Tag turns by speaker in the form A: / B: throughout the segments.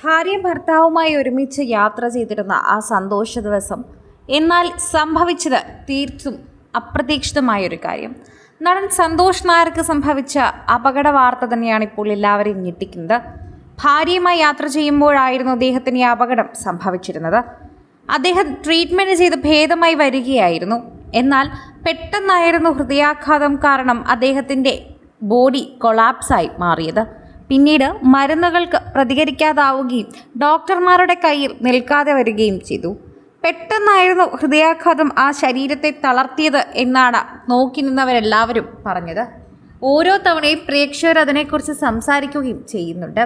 A: ഭാര്യ ഭർത്താവുമായി ഒരുമിച്ച് യാത്ര ചെയ്തിരുന്ന ആ സന്തോഷ ദിവസം എന്നാൽ സംഭവിച്ചത് തീർത്തും അപ്രതീക്ഷിതമായൊരു കാര്യം. നടൻ സന്തോഷ് നായർക്ക് സംഭവിച്ച അപകട വാർത്ത തന്നെയാണ് ഇപ്പോൾ എല്ലാവരെയും ഞെട്ടിക്കുന്നത്. ഭാര്യയുമായി യാത്ര ചെയ്യുമ്പോഴായിരുന്നു അദ്ദേഹത്തിന് ഈ അപകടം സംഭവിച്ചിരുന്നത്. അദ്ദേഹം ട്രീറ്റ്മെൻറ്റ് ചെയ്ത് ഭേദമായി വരികയായിരുന്നു. എന്നാൽ പെട്ടെന്നായിരുന്നു ഹൃദയാഘാതം കാരണം അദ്ദേഹത്തിൻ്റെ ബോഡി കൊളാപ്സായി മാറിയത്. പിന്നീട് മരുന്നുകൾക്ക് പ്രതികരിക്കാതാവുകയും ഡോക്ടർമാരുടെ കയ്യിൽ നിൽക്കാതെ വരികയും ചെയ്തു. പെട്ടെന്നായിരുന്നു ഹൃദയാഘാതം ആ ശരീരത്തെ തളർത്തിയത് എന്നാണ് നോക്കി നിന്നവരെല്ലാവരും പറഞ്ഞത്. ഓരോ തവണയും പ്രേക്ഷകർ അതിനെക്കുറിച്ച് സംസാരിക്കുകയും ചെയ്യുന്നുണ്ട്.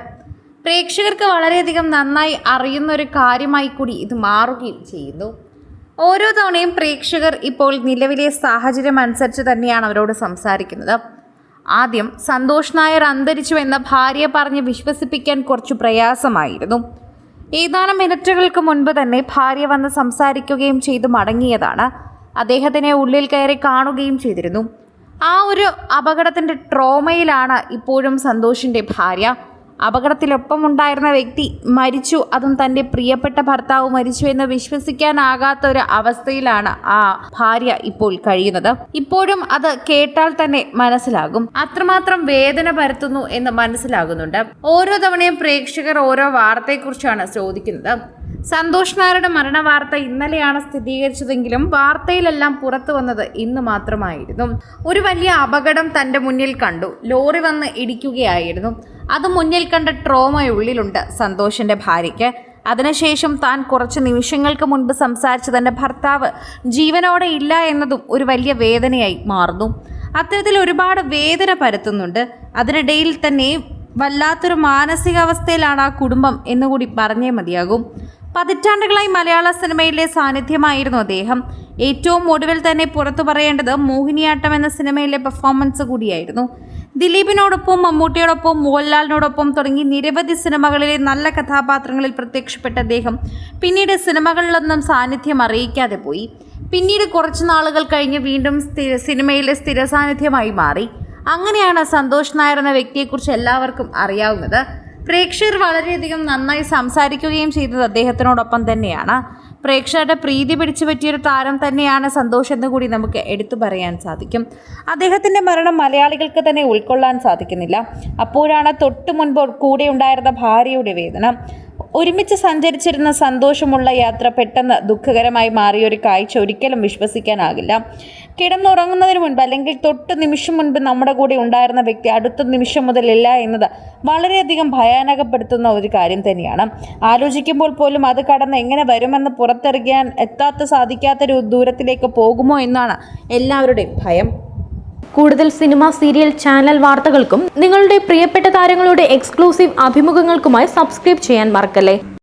A: പ്രേക്ഷകർക്ക് വളരെയധികം നന്നായി അറിയുന്നൊരു കാര്യമായി കൂടി ഇത് മാറുകയും ചെയ്യുന്നു. ഓരോ തവണയും പ്രേക്ഷകർ ഇപ്പോൾ നിലവിലെ സാഹചര്യം അനുസരിച്ച് തന്നെയാണ് അവരോട് സംസാരിക്കുന്നത്. ആദ്യം സന്തോഷ് നായർ അന്തരിച്ചു എന്ന ഭാര്യയെ പറഞ്ഞ് വിശ്വസിപ്പിക്കാൻ കുറച്ചു പ്രയാസമായിരുന്നു. ഏതാനും മിനിറ്റുകൾക്ക് മുൻപ് തന്നെ ഭാര്യ വന്ന് സംസാരിക്കുകയും ചെയ്തു മടങ്ങിയതാണ്. അദ്ദേഹത്തിനെ ഉള്ളിൽ കയറി കാണുകയും ചെയ്തിരുന്നു. ആ ഒരു അപകടത്തിൻ്റെ ട്രോമയിലാണ് ഇപ്പോഴും സന്തോഷിൻ്റെ ഭാര്യ. അപകടത്തിലൊപ്പമുണ്ടായിരുന്ന വ്യക്തി മരിച്ചു, അതും തൻ്റെ പ്രിയപ്പെട്ട ഭർത്താവ് മരിച്ചു എന്ന് വിശ്വസിക്കാനാകാത്ത ഒരു അവസ്ഥയിലാണ് ആ ഭാര്യ ഇപ്പോൾ കഴിയുന്നത്. ഇപ്പോഴും അത് കേട്ടാൽ തന്നെ മനസ്സിലാകും, അത്രമാത്രം വേദന പരത്തുന്നു എന്ന് മനസ്സിലാകുന്നുണ്ട്. ഓരോ തവണയും പ്രേക്ഷകർ ഓരോ വാർത്തയെക്കുറിച്ചാണ് ചോദിക്കുന്നത്. സന്തോഷ് നായരുടെ മരണ വാർത്ത ഇന്നലെയാണ് സ്ഥിരീകരിച്ചതെങ്കിലും വാർത്തയിലെല്ലാം പുറത്തു വന്നത് ഇന്ന് മാത്രമായിരുന്നു. ഒരു വലിയ അപകടം തൻ്റെ മുന്നിൽ കണ്ടു. ലോറി വന്ന് ഇടിക്കുകയായിരുന്നു. അത് മുന്നിൽ കണ്ട ട്രോമയുള്ളിലുണ്ട് സന്തോഷിൻ്റെ ഭാര്യയ്ക്ക്. അതിനുശേഷം താൻ കുറച്ച് നിമിഷങ്ങൾക്ക് മുൻപ് സംസാരിച്ച തൻ്റെ ഭർത്താവ് ജീവനോടെ ഇല്ല എന്നതും ഒരു വലിയ വേദനയായി മാറുന്നു. അത്തരത്തിൽ ഒരുപാട് വേദന പരത്തുന്നുണ്ട്. അതിനിടയിൽ തന്നെ വല്ലാത്തൊരു മാനസികാവസ്ഥയിലാണ് ആ കുടുംബം എന്നുകൂടി പറഞ്ഞേ മതിയാകും. പതിറ്റാണ്ടുകളായി മലയാള സിനിമയിലെ സാന്നിധ്യമായിരുന്നു അദ്ദേഹം. ഏറ്റവും ഒടുവിൽ തന്നെ പുറത്തു പറയേണ്ടത് മോഹിനിയാട്ടം എന്ന സിനിമയിലെ പെർഫോമൻസ് കൂടിയായിരുന്നു. ദിലീപിനോടൊപ്പം, മമ്മൂട്ടിയോടൊപ്പം, മോഹൻലാലിനോടൊപ്പം തുടങ്ങി നിരവധി സിനിമകളിലെ നല്ല കഥാപാത്രങ്ങളിൽ പ്രത്യക്ഷപ്പെട്ട അദ്ദേഹം പിന്നീട് സിനിമകളിലൊന്നും സാന്നിധ്യം അറിയിക്കാതെ പോയി. പിന്നീട് കുറച്ചു നാളുകൾ കഴിഞ്ഞ് വീണ്ടും സിനിമയിലെ സ്ഥിര സാന്നിധ്യമായി മാറി. അങ്ങനെയാണ് സന്തോഷ് നായർ എന്ന വ്യക്തിയെക്കുറിച്ച് എല്ലാവർക്കും അറിയാവുന്നത്. പ്രേക്ഷകർ വളരെയധികം നന്നായി സംസാരിക്കുകയും ചെയ്തത് അദ്ദേഹത്തിനോടൊപ്പം തന്നെയാണ്. പ്രേക്ഷകരുടെ പ്രീതി പിടിച്ചു പറ്റിയൊരു താരം തന്നെയാണ് സന്തോഷ് എന്ന് കൂടി നമുക്ക് എടുത്തു പറയാൻ സാധിക്കും. അദ്ദേഹത്തിൻ്റെ മരണം മലയാളികൾക്ക് തന്നെ ഉൾക്കൊള്ളാൻ സാധിക്കുന്നില്ല. അപ്പോഴാണ് തൊട്ടു മുൻപ് കൂടെ ഉണ്ടായിരുന്ന ഭാര്യയുടെ വേദന. ഒരുമിച്ച് സഞ്ചരിച്ചിരുന്ന സന്തോഷമുള്ള യാത്ര പെട്ടെന്ന് ദുഃഖകരമായി മാറിയൊരു കാഴ്ച ഒരിക്കലും വിശ്വസിക്കാനാകില്ല. കിടന്നുറങ്ങുന്നതിന് മുൻപ് അല്ലെങ്കിൽ തൊട്ട് നിമിഷം മുൻപ് നമ്മുടെ കൂടെ ഉണ്ടായിരുന്ന വ്യക്തി അടുത്ത നിമിഷം മുതൽ ഇല്ല എന്നത് വളരെയധികം ഭയാനകപ്പെടുത്തുന്ന ഒരു കാര്യം തന്നെയാണ്. ആലോചിക്കുമ്പോൾ പോലും അത് കടന്ന് എങ്ങനെ വരുമെന്ന് പുറത്തിറങ്ങാൻ സാധിക്കാത്തൊരു ദൂരത്തിലേക്ക് പോകുമോ എന്നാണ് എല്ലാവരുടെയും ഭയം.
B: കൂടുതൽ സിനിമ, സീരിയൽ, ചാനൽ വാർത്തകൾക്കും നിങ്ങളുടെ പ്രിയപ്പെട്ട താരങ്ങളുടെ എക്സ്ക്ലൂസീവ് അഭിമുഖങ്ങൾക്കുമായി സബ്സ്ക്രൈബ് ചെയ്യാൻ മറക്കല്ലേ.